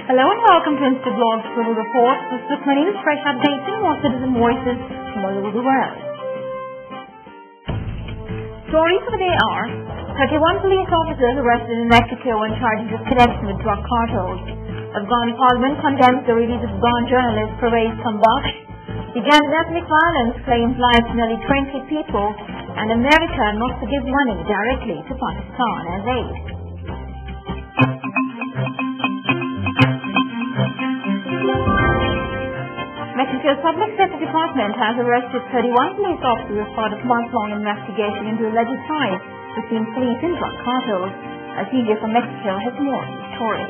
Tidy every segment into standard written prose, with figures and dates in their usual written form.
Hello and welcome to Instablog's Global Report. This is my name is Fresh Updates and more citizen voices from all over the world. Stories for the day are 31 police officers arrested in Mexico on charges of connection with drug cartels. Afghan parliament condemns the release of Afghan journalist Pervez Tambakh. Ugandan ethnic violence claims lives of nearly 20 people, and America not to give money directly to Pakistan as aid. Mexico's Public Safety Department has arrested 31 police officers as part of a month-long investigation into alleged ties between police and drug cartels. A CJ from Mexico has more on the story.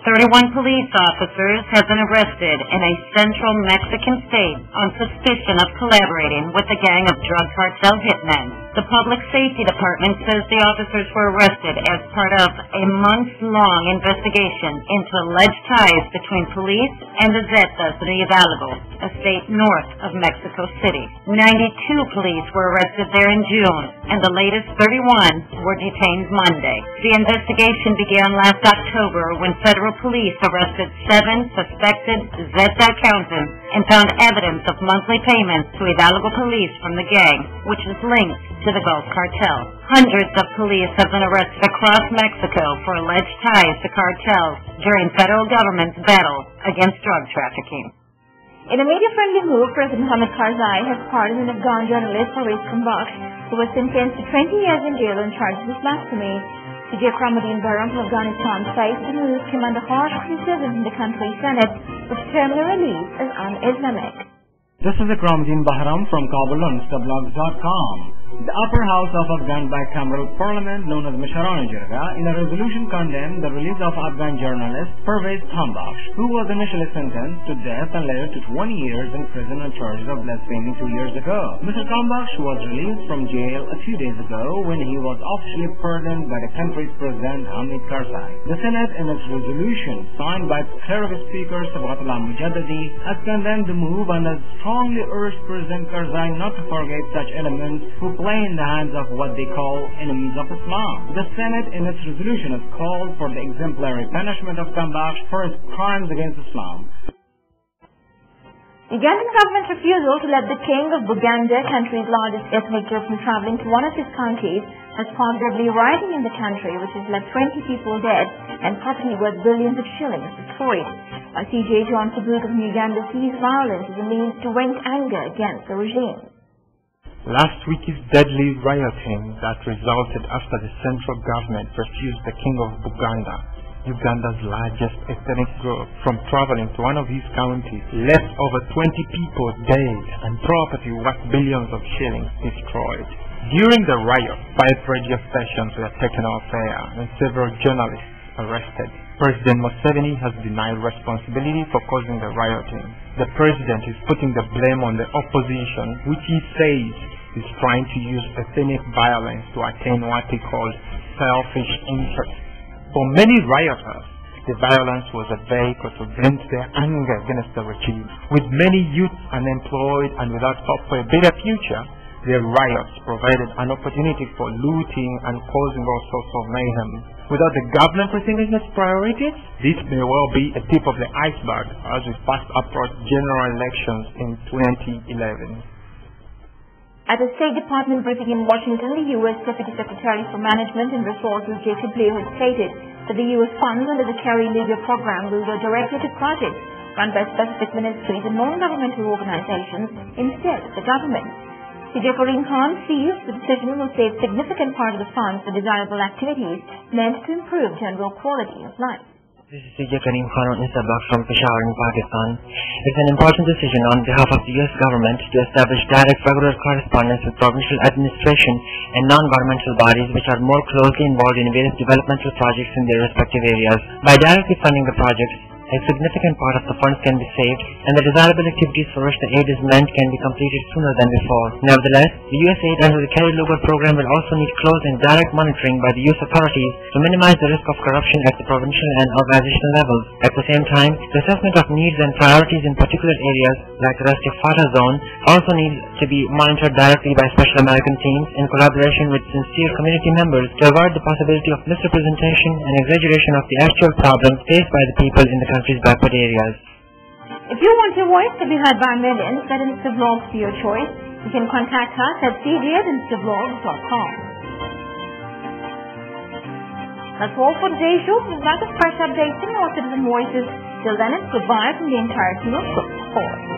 31 police officers have been arrested in a central Mexican state on suspicion of collaborating with a gang of drug cartel hitmen. The Public Safety Department says the officers were arrested as part of a months-long investigation into alleged ties between police and the Zetas in Hidalgo, a state north of Mexico City. 92 police were arrested there in June, and the latest 31 were detained Monday. The investigation began last October when federal police arrested 7 suspected Zeta accountants and found evidence of monthly payments to Hidalgo police from the gang, which is linked to the Gulf cartel. Hundreds of police have been arrested across Mexico for alleged ties to cartels during federal government's battle against drug trafficking. In a media-friendly move, President Hamid Karzai has pardoned an Afghan journalist Pervez Tambakh, who was sentenced to 20 years in jail on charges of blasphemy. CJ Kramuddin Bahram from Afghanistan cites the move came under harsh criticism in the country's Senate, which termed the release as un-Islamic. This is Kramuddin Bahram from Kabul on sept.com. The upper house of Afghan bicameral parliament, known as Misharani Jirga, in a resolution condemned the release of Afghan journalist Pervez Tambakh, who was initially sentenced to death and later to 20 years in prison on charges of blasphemy 2 years ago. Mr. Tambakh was released from jail a few days ago when he was officially pardoned by the country's President Hamid Karzai. The Senate, in its resolution signed by clerical speaker Sabatullah Mujaddadi, has condemned the move and has strongly urged President Karzai not to forget such elements who play in the hands of what they call enemies of Islam. The Senate, in its resolution, has called for the exemplary punishment of Tambakh for his crimes against Islam. Ugandan government's refusal to let the king of Buganda, country's largest ethnic group, from travelling to one of his counties has sparked deadly rioting in the country, which has left 20 people dead and property worth billions of shillings destroyed. CJ John Sabuk of Uganda sees violence as a means to vent anger against the regime. Last week's deadly rioting that resulted after the central government refused the king of Buganda, Uganda's largest ethnic group, from traveling to one of his counties, left over 20 people dead and property worth billions of shillings destroyed. During the riot, 5 radio stations were taken off air and several journalists arrested. President Museveni has denied responsibility for causing the rioting. The president is putting the blame on the opposition, which he says is trying to use ethnic violence to attain what he calls selfish interests. For many rioters, the violence was a vehicle to vent their anger against the regime. With many youth unemployed and without hope for a better future, the riots provided an opportunity for looting and causing all sorts of mayhem. Without the government rethinking its priorities, this may well be a tip of the iceberg as we fast approach general elections in 2011. At a State Department briefing in Washington, the U.S. Deputy Secretary for Management and Resources, Jacob Lew, has stated that the U.S. funds under the Kerry-Lugar program will go directly to projects run by specific ministries and non-governmental organizations instead of the government. CJ Karim Khan feels the decision will save significant part of the funds for desirable activities meant to improve general quality of life. This is CJ Karim Khan on Instablog from Peshawar in Pakistan. It's an important decision on behalf of the U.S. government to establish direct regular correspondence with provincial administration and non-governmental bodies which are more closely involved in various developmental projects in their respective areas. By directly funding the projects, a significant part of the funds can be saved, and the desirable activities for which the aid is meant can be completed sooner than before. Nevertheless, the U.S. aid under the Kerry-Lugar program will also need close and direct monitoring by the U.S. authorities to minimize the risk of corruption at the provincial and organizational levels. At the same time, the assessment of needs and priorities in particular areas, like the Rusty Fata zone, also needs to be monitored directly by Special American teams in collaboration with sincere community members to avoid the possibility of misrepresentation and exaggeration of the actual problems faced by the people in the country's backward areas. If you want your voice to be heard by millions, that Instablogs to your choice. You can contact us at cj@instablogs.com. That's all for today's show. Please like us, fresh updates and more citizen voices. Till then, it's goodbye from the entire team of Good Sport.